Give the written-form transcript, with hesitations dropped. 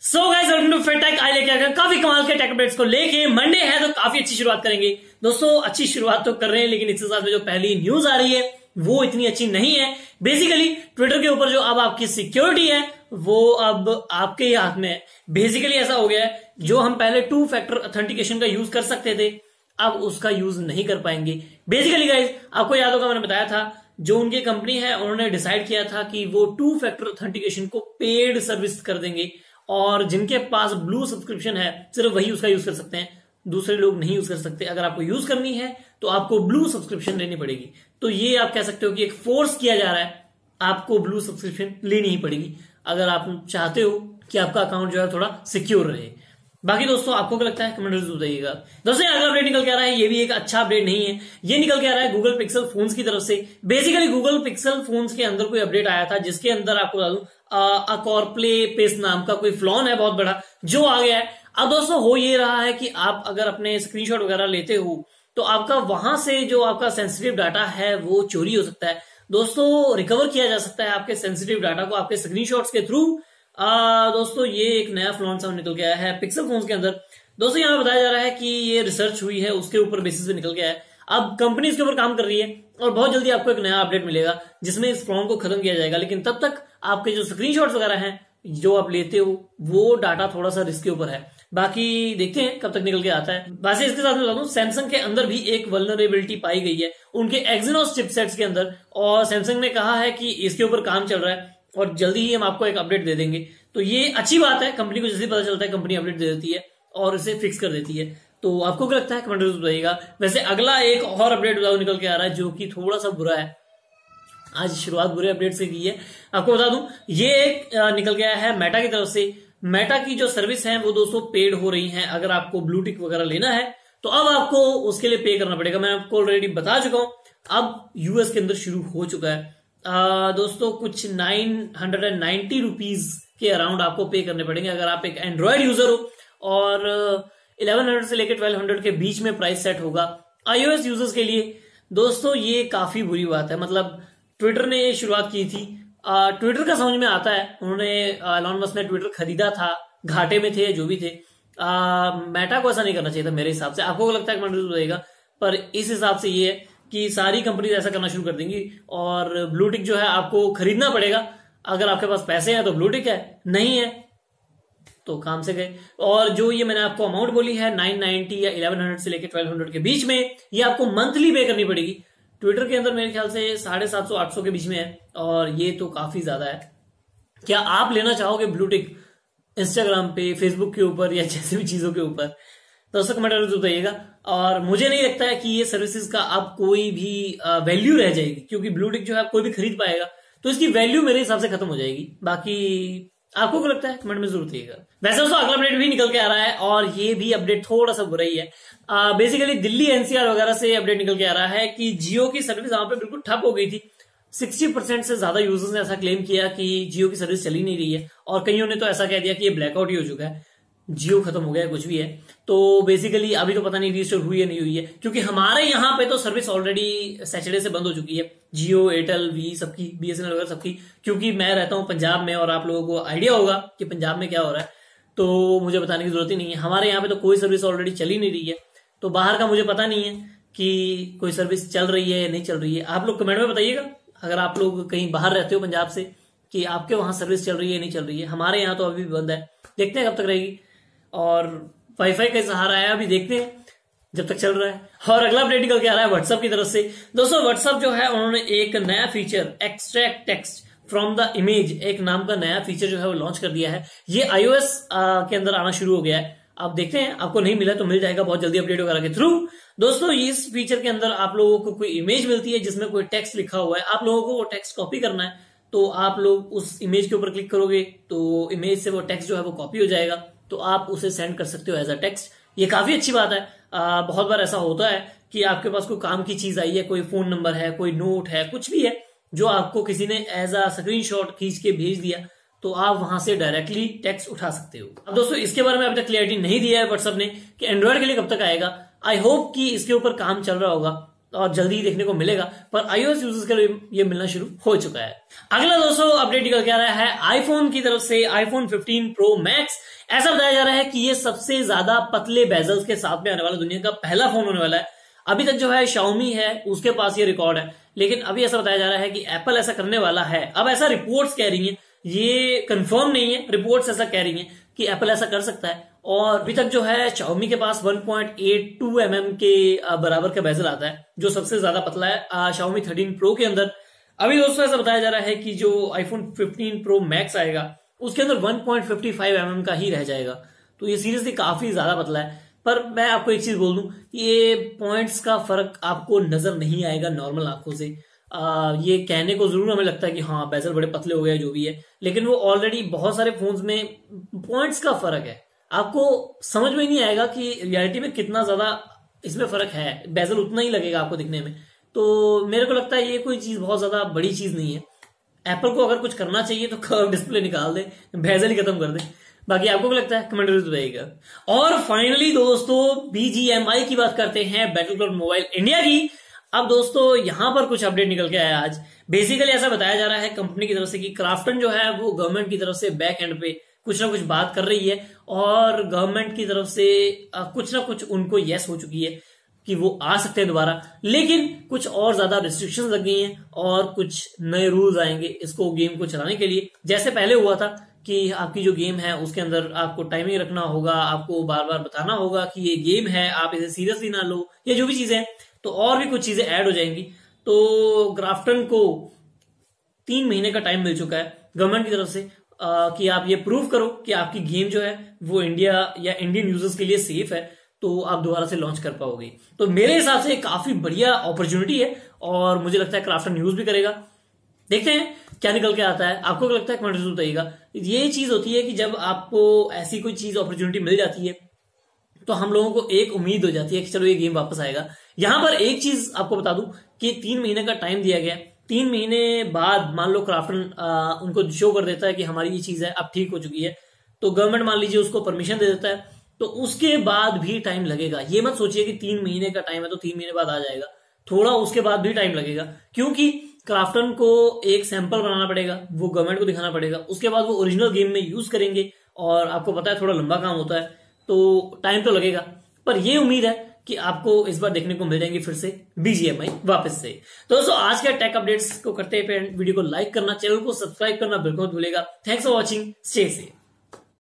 So guys welcome to FitTech. I लेके आ गया काफी कमाल के टेक अपडेट्स को लेके। मंडे है तो काफी अच्छी शुरुआत करेंगे दोस्तों। अच्छी शुरुआत तो कर रहे हैं, लेकिन इसके साथ में जो पहली न्यूज आ रही है वो इतनी अच्छी नहीं है। बेसिकली ट्विटर के ऊपर जो अब आपकी सिक्योरिटी है वो अब आपके ही हाथ में है। बेसिकली ऐसा हो गया है, जो हम पहले 2 फैक्टर ऑथेंटिकेशन का यूज कर सकते थे अब उसका यूज नहीं कर पाएंगे। बेसिकली गाइस आपको याद होगा मैंने बताया था, जो उनकी कंपनी है उन्होंने डिसाइड किया था कि वो 2 फैक्टर ऑथेंटिकेशन को पेड सर्विस कर देंगे और जिनके पास ब्लू सब्सक्रिप्शन है सिर्फ वही उसका यूज कर सकते हैं, दूसरे लोग नहीं यूज कर सकते। अगर आपको यूज करनी है तो आपको ब्लू सब्सक्रिप्शन लेनी पड़ेगी। तो ये आप कह सकते हो कि एक फोर्स किया जा रहा है, आपको ब्लू सब्सक्रिप्शन लेनी ही पड़ेगी अगर आप चाहते हो कि आपका अकाउंट जो है थोड़ा सिक्योर रहे। बाकी दोस्तों आपको क्या लगता है कमेंट में बताइएगा। दोस्तों अगला अपडेट निकल के आ रहा है, ये भी एक अच्छा अपडेट नहीं है। ये निकल के आ रहा है गूगल पिक्सल फोन्स की तरफ से। बेसिकली गूगल पिक्सल फोन्स के अंदर कोई अपडेट आया था जिसके अंदर आपको बता दूं अकॉर्प्ले पेस्ट नाम का कोई फ्लॉन है बहुत बड़ा जो आ गया है। अब दोस्तों हो ये रहा है कि आप अगर अपने स्क्रीनशॉट वगैरह लेते हो तो आपका वहां से जो आपका सेंसिटिव डाटा है वो चोरी हो सकता है दोस्तों। रिकवर किया जा सकता है आपके सेंसिटिव डाटा को आपके स्क्रीनशॉट्स के थ्रू। दोस्तों ये एक नया फ्लॉन सामने निकल के आया है पिक्सल फोन्स के अंदर। दोस्तों यहाँ बताया जा रहा है कि ये रिसर्च हुई है उसके ऊपर बेसिस पे निकल के आया है। अब कंपनी इसके ऊपर काम कर रही है और बहुत जल्दी आपको एक नया अपडेट मिलेगा जिसमें इस फ्लॉन को खत्म किया जाएगा। लेकिन तब तक आपके जो स्क्रीनशॉट्स वगैरह हैं जो आप लेते हो वो डाटा थोड़ा सा रिस्क के ऊपर है। बाकी देखते हैं कब तक निकल के आता है। वैसे इसके साथ में बता दूं सैमसंग के अंदर भी एक वल्नरेबिलिटी पाई गई है उनके एक्सिनोस चिपसेट्स के अंदर, और सैमसंग ने कहा है कि इसके ऊपर काम चल रहा है और जल्दी ही हम आपको एक अपडेट दे देंगे। तो ये अच्छी बात है, कंपनी को जैसे पता चलता है कंपनी अपडेट दे देती है और इसे फिक्स कर देती है। तो आपको क्या लगता है कमेंट में बताइएगा। वैसे अगला एक और अपडेट निकल के आ रहा है जो कि थोड़ा सा बुरा है। आज शुरुआत बुरे अपडेट से की है। आपको बता दूं ये एक निकल गया है मेटा की तरफ से। मेटा की जो सर्विस है वो दोस्तों पेड हो रही है। अगर आपको ब्लू टिक वगैरह लेना है तो अब आपको उसके लिए पे करना पड़ेगा। मैं आपको ऑलरेडी बता चुका हूं, अब यूएस के अंदर शुरू हो चुका है। दोस्तों कुछ 990 रुपीज के अराउंड आपको पे करने पड़ेंगे अगर आप एक एंड्रॉयड यूजर हो, और 1100 से लेकर 1200 के बीच में प्राइस सेट होगा आईओएस यूजर्स के लिए। दोस्तों ये काफी बुरी बात है। मतलब ट्विटर ने ये शुरुआत की थी, ट्विटर का समझ में आता है, उन्होंने एलन मस्क ने ट्विटर खरीदा था, घाटे में थे जो भी थे। मेटा को ऐसा नहीं करना चाहिए था मेरे हिसाब से। आपको लगता है कमेंट में बताइएगा। पर इस हिसाब से ये है कि सारी कंपनीज ऐसा करना शुरू कर देंगी और ब्लू टिक जो है आपको खरीदना पड़ेगा। अगर आपके पास पैसे हैं तो ब्लू टिक है, नहीं है तो काम से गए। और जो ये मैंने आपको अमाउंट बोली है 990 या 1100 से लेकर 1200 के बीच में, ये आपको मंथली पे करनी पड़ेगी। ट्विटर के अंदर मेरे ख्याल से 750-800 के बीच में है और ये तो काफी ज्यादा है। क्या आप लेना चाहोगे ब्लू टिक इंस्टाग्राम पे, फेसबुक के ऊपर या जैसे भी चीजों के ऊपर? दोस्तों कमेंट में बताइएगा। और मुझे नहीं लगता है कि ये सर्विसेज का अब कोई भी वैल्यू रह जाएगी, क्योंकि ब्लू टिक जो है कोई भी खरीद पाएगा तो इसकी वैल्यू मेरे हिसाब से खत्म हो जाएगी। बाकी आपको क्या लगता है कमेंट में जरूर बताइएगा। वैसे दोस्तों अगला अपडेट भी निकल के आ रहा है और ये भी अपडेट थोड़ा सा बुरा ही है। बेसिकली दिल्ली एनसीआर वगैरह से अपडेट निकल के आ रहा है कि जियो की सर्विस वहां पे बिल्कुल ठप हो गई थी। 60% से ज्यादा यूजर्स ने ऐसा क्लेम किया कि जियो की सर्विस चली नहीं रही है, और कईयों ने तो ऐसा कह दिया कि ये ब्लैकआउट ही हो चुका है, जियो खत्म हो गया है, कुछ भी है। तो बेसिकली अभी तो पता नहीं रजिस्टर हुई है नहीं हुई है, क्योंकि हमारे यहाँ पे तो सर्विस ऑलरेडी सैटरडे से बंद हो चुकी है, जियो, एयरटेल, वी सबकी, बीएसएनएल वगैरह सबकी। क्योंकि मैं रहता हूँ पंजाब में और आप लोगों को आइडिया होगा कि पंजाब में क्या हो रहा है, तो मुझे बताने की जरूरत ही नहीं है। हमारे यहाँ पे तो कोई सर्विस ऑलरेडी चली नहीं रही है, तो बाहर का मुझे पता नहीं है कि कोई सर्विस चल रही है या नहीं चल रही है। आप लोग कमेंट में बताइएगा अगर आप लोग कहीं बाहर रहते हो पंजाब से, कि आपके वहां सर्विस चल रही है नहीं चल रही है। हमारे यहाँ तो अभी भी बंद है, देखते हैं कब तक रहेगी। और वाईफाई का सहारा है, अभी देखते हैं जब तक चल रहा है। और अगला अपडेट निकल के आ रहा है व्हाट्सएप की तरफ से। दोस्तों व्हाट्सएप जो है उन्होंने एक नया feature extract text from the image एक नाम का नया फीचर जो है वो लॉन्च कर दिया है। ये आईओएस के अंदर आना शुरू हो गया है। आप देखते हैं, आपको नहीं मिला तो मिल जाएगा बहुत जल्दी अपडेट वगैरह के थ्रू। दोस्तों इस फीचर के अंदर आप लोगों को कोई इमेज मिलती है जिसमें कोई टेक्स्ट लिखा हुआ है, आप लोगों को वो टेक्स्ट कॉपी करना है। तो आप लोग उस इमेज के ऊपर क्लिक करोगे तो इमेज से वो टेक्स्ट जो है वो कॉपी हो जाएगा, तो आप उसे सेंड कर सकते हो एज अ टेक्स्ट। ये काफी अच्छी बात है। बहुत बार ऐसा होता है कि आपके पास कोई काम की चीज आई है, कोई फोन नंबर है, कोई नोट है, कुछ भी है जो आपको किसी ने एज अ स्क्रीनशॉट खींच के भेज दिया, तो आप वहां से डायरेक्टली टेक्स्ट उठा सकते हो। अब दोस्तों इसके बारे में अभी तक क्लियरिटी नहीं दिया है व्हाट्सएप ने कि एंड्रॉयड के लिए कब तक आएगा। आई होप कि इसके ऊपर काम चल रहा होगा और जल्दी देखने को मिलेगा, पर iOS यूजर्स के लिए ये मिलना शुरू हो चुका है। अगला दोस्तों अपडेट निकल के आ रहा है आईफोन की तरफ से, आईफोन 15 प्रो मैक्स। ऐसा बताया जा रहा है कि ये सबसे ज्यादा पतले बेजल्स के साथ में आने वाला दुनिया का पहला फोन होने वाला है। अभी तक जो है Xiaomi है उसके पास ये रिकॉर्ड है, लेकिन अभी ऐसा बताया जा रहा है कि एप्पल ऐसा करने वाला है। अब ऐसा रिपोर्ट्स कह रही हैं, ये कंफर्म नहीं है, रिपोर्ट्स ऐसा कह रही हैं कि एप्पल ऐसा कर सकता है। और अभी तक जो है Xiaomi के पास 1.82 mm के बराबर का बेजल आता है, जो सबसे ज्यादा पतला है Xiaomi 13 Pro के अंदर। अभी दोस्तों ऐसा बताया जा रहा है कि जो iPhone 15 Pro Max आएगा उसके अंदर 1.55 mm का ही रह जाएगा, तो ये सीरियसली काफी ज्यादा पतला है। पर मैं आपको एक चीज बोल दूं, ये पॉइंट्स का फर्क आपको नजर नहीं आएगा नॉर्मल आंखों से। ये कहने को जरूर हमें लगता है कि हाँ बेजल बड़े पतले हो गए जो भी है, लेकिन वो ऑलरेडी बहुत सारे फोन्स में पॉइंट्स का फर्क है, आपको समझ में नहीं आएगा कि रियलिटी में कितना ज्यादा इसमें फर्क है। बेजल उतना ही लगेगा आपको दिखने में, तो मेरे को लगता है ये कोई चीज बहुत ज्यादा बड़ी चीज नहीं है। एप्पल को अगर कुछ करना चाहिए तो कर्व डिस्प्ले निकाल दे, बेजल ही खत्म कर दे। बाकी आपको क्या लगता है कमेंट जरूर बताइएगा। और फाइनली दोस्तों BGMI की बात करते हैं, बैटलग्राउंड मोबाइल इंडिया की। अब दोस्तों यहां पर कुछ अपडेट निकल के आया आज। बेसिकली ऐसा बताया जा रहा है कंपनी की तरफ से कि क्राफ्टन जो है वो गवर्नमेंट की तरफ से बैक एंड पे कुछ ना कुछ बात कर रही है, और गवर्नमेंट की तरफ से कुछ ना कुछ उनको यस हो चुकी है कि वो आ सकते हैं दोबारा, लेकिन कुछ और ज्यादा रिस्ट्रिक्शंस लग गई हैं और कुछ नए रूल्स आएंगे इसको गेम को चलाने के लिए। जैसे पहले हुआ था कि आपकी जो गेम है उसके अंदर आपको टाइमिंग रखना होगा, आपको बार बार बताना होगा कि ये गेम है, आप इसे सीरियसली ना लो, ये जो भी चीजें हैं, तो और भी कुछ चीजें ऐड हो जाएंगी। तो क्राफ्टन को 3 महीने का टाइम मिल चुका है गवर्नमेंट की तरफ से कि आप ये प्रूव करो कि आपकी गेम जो है वो इंडिया या इंडियन यूजर्स के लिए सेफ है, तो आप दोबारा से लॉन्च कर पाओगे। तो मेरे हिसाब से काफी बढ़िया अपॉर्चुनिटी है और मुझे लगता है क्राफ्टन यूज भी करेगा। देखते हैं क्या निकल के आता है, आपको क्या लगता है कमेंट जरूर बताइएगा। ये चीज होती है कि जब आपको ऐसी कोई चीज अपॉर्चुनिटी मिल जाती है तो हम लोगों को एक उम्मीद हो जाती है कि चलो ये गेम वापस आएगा। यहां पर एक चीज आपको बता दूं कि 3 महीने का टाइम दिया गया, 3 महीने बाद मान लो क्राफ्टन उनको शो कर देता है कि हमारी ये चीज है अब ठीक हो चुकी है, तो गवर्नमेंट मान लीजिए उसको परमिशन दे देता है, तो उसके बाद भी टाइम लगेगा। ये मत सोचिए कि 3 महीने का टाइम है तो 3 महीने बाद आ जाएगा, थोड़ा उसके बाद भी टाइम लगेगा, क्योंकि क्राफ्टन को एक सैंपल बनाना पड़ेगा, वो गवर्नमेंट को दिखाना पड़ेगा, उसके बाद वो ओरिजिनल गेम में यूज करेंगे, और आपको पता है थोड़ा लंबा काम होता है तो टाइम तो लगेगा। पर ये उम्मीद है कि आपको इस बार देखने को मिल जाएंगे फिर से BGMI वापस से। तो दोस्तों आज के टेक अपडेट्स को करते हैं, वीडियो को लाइक करना, चैनल को सब्सक्राइब करना बिल्कुल मत भूलिएगा। Thanks for watching, stay safe.